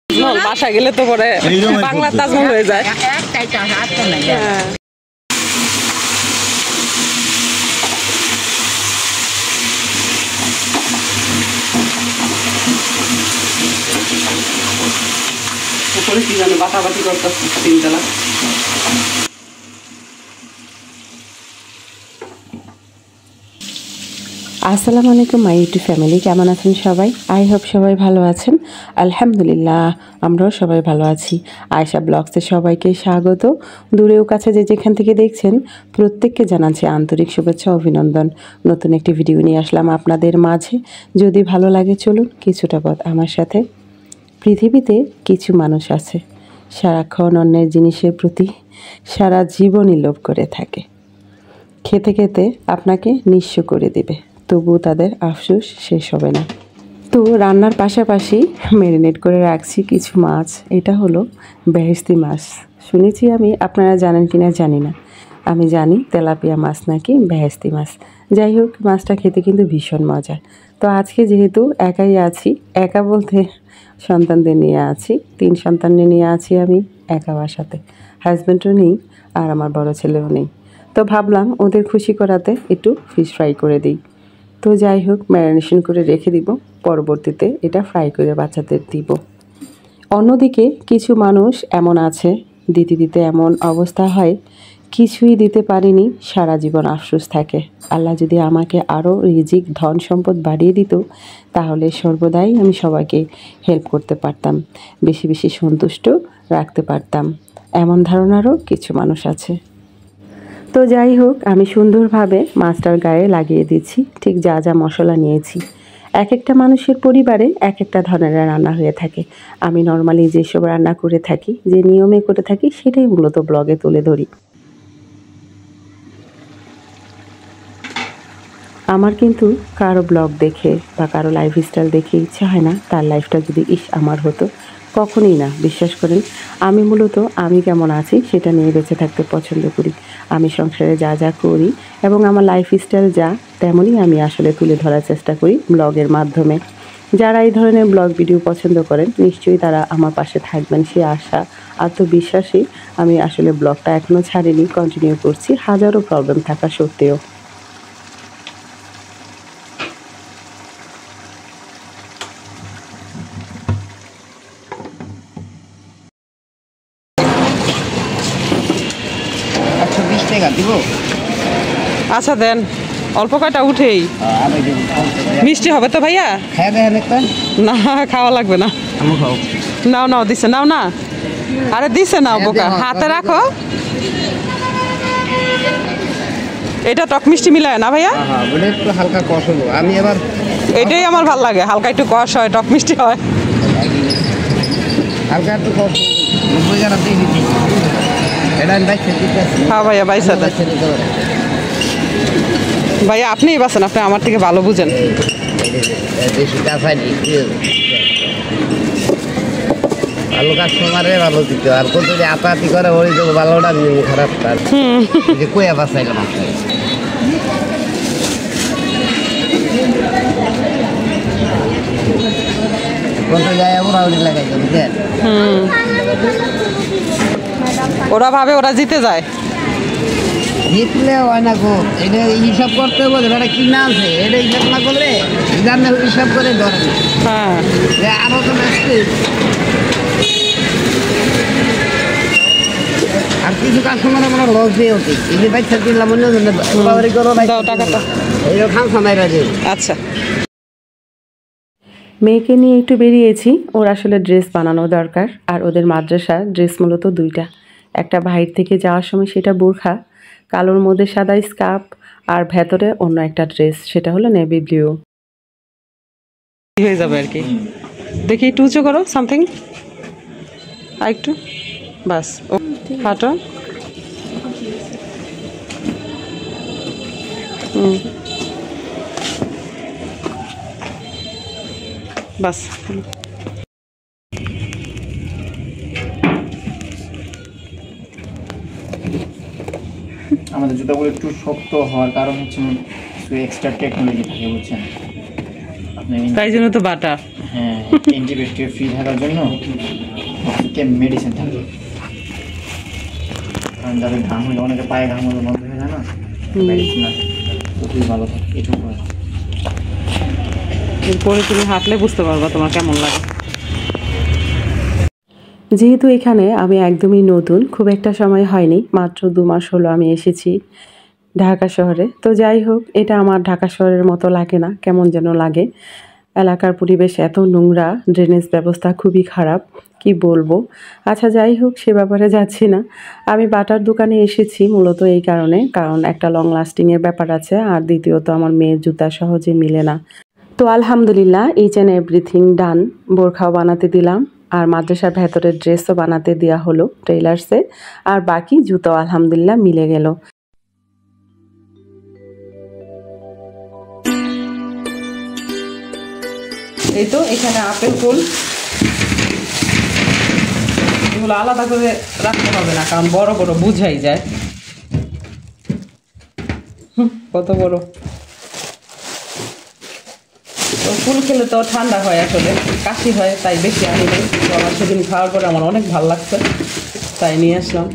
বাসা গেলে তো পরে বাংলা তাজমহল হয়ে যায়। কি জানো বাটাবাটি করতেছি তিনতলা। আসসালামু আলাইকুম মাই ইউটিউব ফ্যামিলি, কেমন আছেন সবাই? আই হোপ সবাই ভালো আছেন। আলহামদুলিল্লাহ আমরাও সবাই ভালো আছি। আয়েশা ব্লগসে সবাইকে স্বাগত। দূরেও কাছে যে যেখান থেকে দেখছেন প্রত্যেককে জানাচ্ছি আন্তরিক শুভেচ্ছা অভিনন্দন। নতুন একটি ভিডিও নিয়ে আসলাম আপনাদের মাঝে। যদি ভালো লাগে চলুন কিছুটা পথ আমার সাথে। পৃথিবীতে কিছু মানুষ আছে সারাক্ষণ অন্যের জিনিসের প্রতি সারা জীবনই লোভ করে থাকে। খেতে খেতে আপনাকে নিঃস্ব করে দিবে, তবুও তাদের আফসোস শেষ হবে না। তো রান্নার পাশাপাশি ম্যারিনেট করে রাখছি কিছু মাছ। এটা হলো বেহেশতি মাছ। শুনেছি আমি, আপনারা জানেন কিনা জানি না। আমি জানি তেলাপিয়া মাছ নাকি বেহেশতি মাছ। যাই হোক, মাছটা খেতে কিন্তু ভীষণ মজা। তো আজকে যেহেতু একাই আছি, একা বলতে সন্তানদের নিয়ে আছি, 3 সন্তান নিয়ে আছি আমি একা বাসাতে। হাজব্যান্ডও নেই আর আমার বড় ছেলেও নেই। তো ভাবলাম ওদের খুশি করাতে একটু ফিশ ফ্রাই করে দিই। তো যাই হোক, ম্যারিনেশন করে রেখে দিব, পরবর্তীতে এটা ফ্রাই করে বাচ্চাদের দিব। অন্যদিকে কিছু মানুষ এমন আছে, দিতে দিতে এমন অবস্থা হয় কিছুই দিতে পারিনি, সারা জীবন আফসোস থাকে। আল্লাহ যদি আমাকে আরও রিজিক ধন সম্পদ বাড়িয়ে দিত, তাহলে সর্বদাই আমি সবাইকে হেল্প করতে পারতাম, বেশি বেশি সন্তুষ্ট রাখতে পারতাম। এমন ধারণারও কিছু মানুষ আছে। তো যাই হোক, আমি সুন্দরভাবে মাছটার গায়ে লাগিয়ে দিচ্ছি ঠিক যা যা মশলা নিয়েছি। এক একটা মানুষের পরিবারে এক একটা ধরনের রান্না হয়ে থাকে। আমি নর্মালি যেসব রান্না করে থাকি, যে নিয়মে করে থাকি, সেটাই মূলত ব্লগে তুলে ধরি। আমার কিন্তু কারো ব্লগ দেখে বা কারো লাইফস্টাইল দেখে ইচ্ছা হয় না তার লাইফটা যদি আমার হতো। কখনোই না, বিশ্বাস করেন। আমি মূলত আমি কেমন আছি সেটা নিয়ে বেঁচে থাকতে পছন্দ করি। আমি সংসারে যা যা করি এবং আমার লাইফস্টাইল যা, তেমনই আমি আসলে তুলে ধরার চেষ্টা করি ব্লগের মাধ্যমে। যারা এই ধরনের ব্লগ ভিডিও পছন্দ করেন, নিশ্চয়ই তারা আমার পাশে থাকবেন সে আশা, আত্মবিশ্বাসী আমি আসলে ব্লগটা এখনও ছাড়িনি, কন্টিনিউ করছি হাজারো প্রবলেম থাকা সত্ত্বেও। আচ্ছা দেন, অল্প কয়টা উঠেই। মিষ্টি হবে তো ভাইয়া? না, খাওয়া লাগবে না। নাও নাও, দিছে নাও না। আরে দিছে নাও বোকা, হাতে রাখো। এটা টক মিষ্টি মিলায় না ভাইয়া? একটু হালকা কষ হলো, আমি এবার এটাই আমার ভালো লাগে, হালকা একটু কষ হয়, টক মিষ্টি হয়। হালকা একটু কষ। হ্যাঁ ভাইয়া, বাইসা দেন। ভাইয়া আপনিই বাসেন, আপনি আমার থেকে ভালো বুঝেন। ভালো কাস্টমারে ভালো দিত, আর কত যদি আপাতি করে ওই তো ভালোটা খারাপ। তার যে কইয়া বাসাইলাম কত যায় ওরা ওই লাগাইতো, বুঝলেন? ওরা ভাবে ওরা জিতে যায়। জিতলে হয় না গো, এটা হিসাব করতে বলে এটা কি না আছে, এটা হিসাব না করলে জানে হিসাব করে ধরে। হ্যাঁ, আরো তো আসছে। আর কিছু কাস্টমার আমরা লস দিয়ে হচ্ছে, এই যে বাইক দিলাম অন্য করো না টাকাটা এই খান সামাই রাজে। আচ্ছা, মেয়েকে নিয়ে একটু বেরিয়েছি, ওর আসলে ড্রেস বানানো দরকার। আর ওদের মাদ্রাসার ড্রেস মূলত 2টা। একটা বাইরে থেকে যাওয়ার সময় সেটা বোরখা, কালোর মধ্যে সাদা স্কার্ফ, আর ভেতরে অন্য একটা ড্রেস, সেটা হলো নেভি ব্লু। হয়ে যাবে আর কি। দেখি একটু উঁচু করো সামথিং, আর একটু, বাস। ও হাঁটো। বাস। আমাদের জুতাগুলো একটু শক্ত হওয়ার কারণ হচ্ছে কিছু এক্সট্রা টেকনোলজি থাকে, বুঝছেন? তাই জন্য তো বাটা। হ্যাঁ, অ্যান্টিবায়োটিক ফ্রি থাকার জন্য মেডিসিন থাকে। কারণ যাদের ঘাম হলে, অনেকে পায়ে ঘাম হলে বন্ধ হয়ে যায় না, মেডিসিন আছে, তো খুবই ভালো থাকে এটুকু। এরপরে তুমি হাঁটলে বুঝতে পারবা তোমার কেমন লাগে। যেহেতু এখানে আমি একদমই নতুন, খুব একটা সময় হয়নি, মাত্র 2 মাস হলো আমি এসেছি ঢাকা শহরে। তো যাই হোক, এটা আমার ঢাকা শহরের মতো লাগে না, কেমন যেন লাগে। এলাকার পরিবেশ এত নোংরা, ড্রেনেজ ব্যবস্থা খুবই খারাপ, কি বলবো। আচ্ছা যাই হোক, সে ব্যাপারে যাচ্ছি না। আমি বাটার দোকানে এসেছি মূলত এই কারণে, কারণ একটা লং লাস্টিংয়ের ব্যাপার আছে, আর দ্বিতীয়ত আমার মেয়ের জুতা সহজে মিলে না। তো আলহামদুলিল্লাহ, ইচ অ্যান্ড এভরিথিং ডান। বোরখাও বানাতে দিলাম, আর মাদ্রাসার ভেতরের ড্রেসও বানাতে দেওয়া হলো টেইলার্সে, আর বাকি জুতো আলহামদুলিল্লাহ মিলে গেল। এই তো এখানে আপেল ফুল, এগুলো আলাদা করে রাখতে হবে না, কারণ বড় বড় বুঝাই যায়। কত বড়! তো ফুল খেলে তো ঠান্ডা হয়, আসলে কাশি হয়, তাই বেশি আনি নাই। তো আমার সেদিন খাওয়ার পরে আমার অনেক ভালো লাগছে, তাই নিয়ে আসলাম।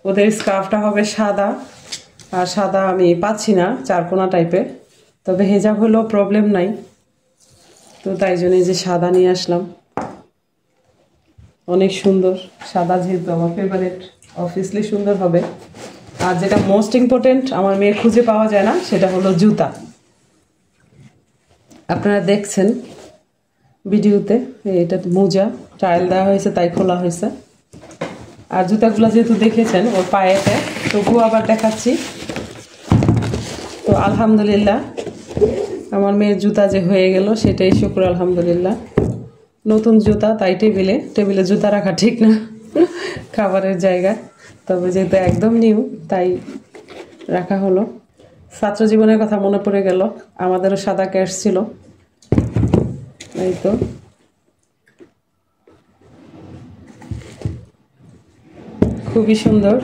ওদের স্কার্ফটা হবে সাদা, আর সাদা আমি পাচ্ছি না, চারকোনা টাইপের, তবে হেজাব হলেও প্রবলেম নাই। তো তাই জন্যই যে সাদা নিয়ে আসলাম, অনেক সুন্দর সাদা, যেহেতু আমার ফেভারিট, অবভিয়াসলি সুন্দর হবে। আর যেটা মোস্ট ইম্পর্টেন্ট আমার মেয়ে খুঁজে পাওয়া যায় না, সেটা হলো জুতা। আপনারা দেখছেন ভিডিওতে, এটা মোজা ট্রায়াল দেওয়া হয়েছে, তাই খোলা হয়েছে। আর জুতাগুলো যেহেতু দেখেছেন ওর পায়েতে, তবুও আবার দেখাচ্ছি। তো আলহামদুলিল্লাহ, আমার মেয়ের জুতা যে হয়ে গেল, সেটাই শুকর আলহামদুলিল্লাহ। নতুন জুতা, তাই টেবিলে জুতা রাখা ঠিক না খাবারের জায়গা, তবে যেহেতু একদম নিউ, তাই রাখা হলো। ছাত্র জীবনের কথা মনে পড়ে গেল, আমাদেরও সাদা ক্যাশ ছিল। এই তো খুবই সুন্দর।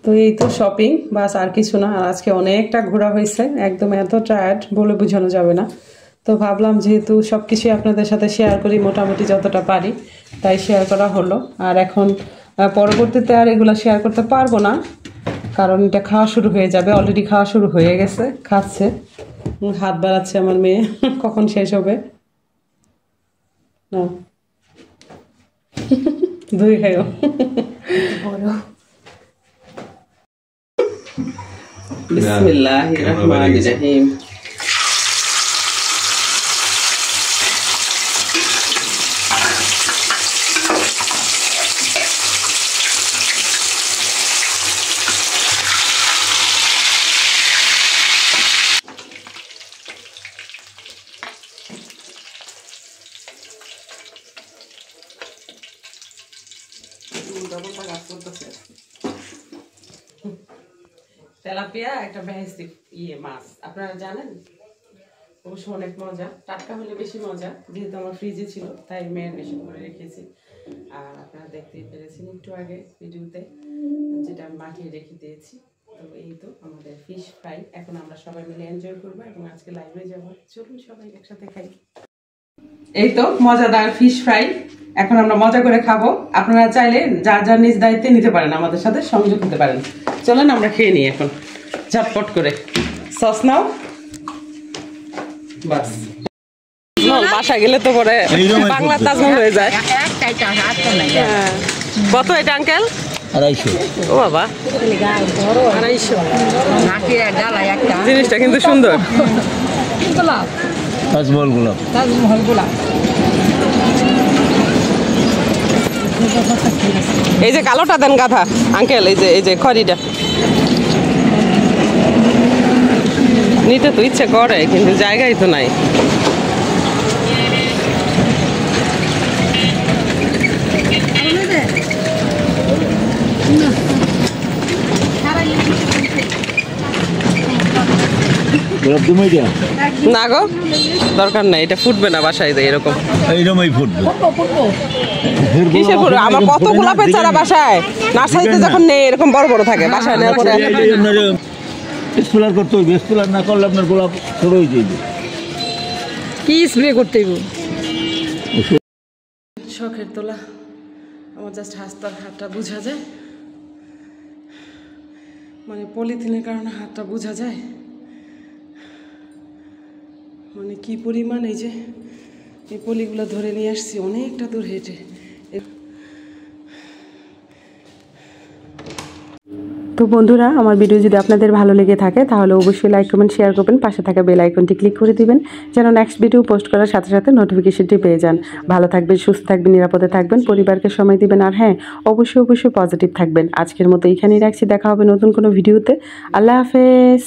তো এই তো শপিং, বাস আর কিছু না। আর আজকে অনেকটা ঘোরা হয়েছে, একদম এত টায়ার্ড বলে বোঝানো যাবে না। তো ভাবলাম যেহেতু সব কিছুই আপনাদের সাথে শেয়ার করি মোটামুটি যতটা পারি, তাই শেয়ার করা হলো। আর এখন পরবর্তীতে আর এগুলো শেয়ার করতে পারবো না, কারণ এটা খাওয়া শুরু হয়ে যাবে। অলরেডি খাওয়া শুরু হয়ে গেছে, খাচ্ছে, হাত বাড়াচ্ছে আমার মেয়ে কখন শেষ হবে না। দুই খাইও বিসমিল্লাহির রহমানির রহিম। তেলাপিয়া একটা বেহেস্তি মাছ, আপনারা জানেন? অবশ্য অনেক মজা, টাটকা হলে বেশি মজা। যেহেতু আমার ফ্রিজে ছিল, তাই ম্যারিনেশন করে রেখেছি। আর আপনারা দেখতেই পেরেছেন একটু আগে ভিডিওতে, যেটা আমি মাখিয়ে রেখে দিয়েছি। তো এই তো আমাদের ফিশ ফ্রাই, এখন আমরা সবাই মিলে এনজয় করবো এবং আজকে লাইভে যাবো। চলুন সবাই একসাথে খাই। এই তো মজাদার ফিশ ফ্রাই, এখন আমরা মজা করে খাবো। আপনারা চাইলে যার যার নিজ দায়িত্বে নিতে পারেন, আমাদের সাথে সংযোগ দিতে পারেন। চলেন আমরা খেয়ে নিই এখন ঝটপট করে। সস নাও, বাস। বাসা গেলে তো পরে বাংলা তাজমহল হয়ে যায়। কত এটা আঙ্কেল? 250। ও বাবা, 250। জিনিসটা কিন্তু সুন্দর। তাজমহল গোলাপ। এই যে কালোটা দেন গাধা আঙ্কেল, এই যে খড়িটা নিতে তো ইচ্ছে করে, কিন্তু জায়গাই তো নাই। গোলাপ তুমি দিয়া না গো, দরকার নাই, এটা ফুটবে না বাসায় দেয় এরকম। এইরকমই ফুটবে। কিসের ফুটবে? আমার কত গোলাপের চারা বাসায়, নার্সারিতে যখন নেই এরকম বড় বড় থাকে, বাসায় নেওয়ার পরে স্প্রে করতে হইবে, স্প্রে না করলে আপনার গোলাপ ছোট হয়ে যাবে। কি স্প্রে করতে হইব? শখের তোলা, আমার জাস্ট হাতটা বোঝা যায়, মানে পলিথিনের কারণে হাতটা বোঝা যায়, মানে কি পরিমাণ। এই যে এই পলিগুলো ধরে নিয়ে আসছি অনেকটা দূর হেঁটে। তো বন্ধুরা, আমার ভিডিও যদি আপনাদের ভালো লেগে থাকে তাহলে অবশ্যই লাইক কমেন্ট শেয়ার করবেন, পাশে থাকা বেল আইকনটি ক্লিক করে দিবেন যেন নেক্সট ভিডিও পোস্ট করার সাথে সাথে নোটিফিকেশনটি পেয়ে যান। ভালো থাকবেন, সুস্থ থাকবেন, নিরাপদে থাকবেন, পরিবারকে সময় দিবেন, আর হ্যাঁ অবশ্যই পজিটিভ থাকবেন। আজকের মতো এইখানেই রাখছি, দেখা হবে নতুন কোনো ভিডিওতে। আল্লাহ হাফেজ।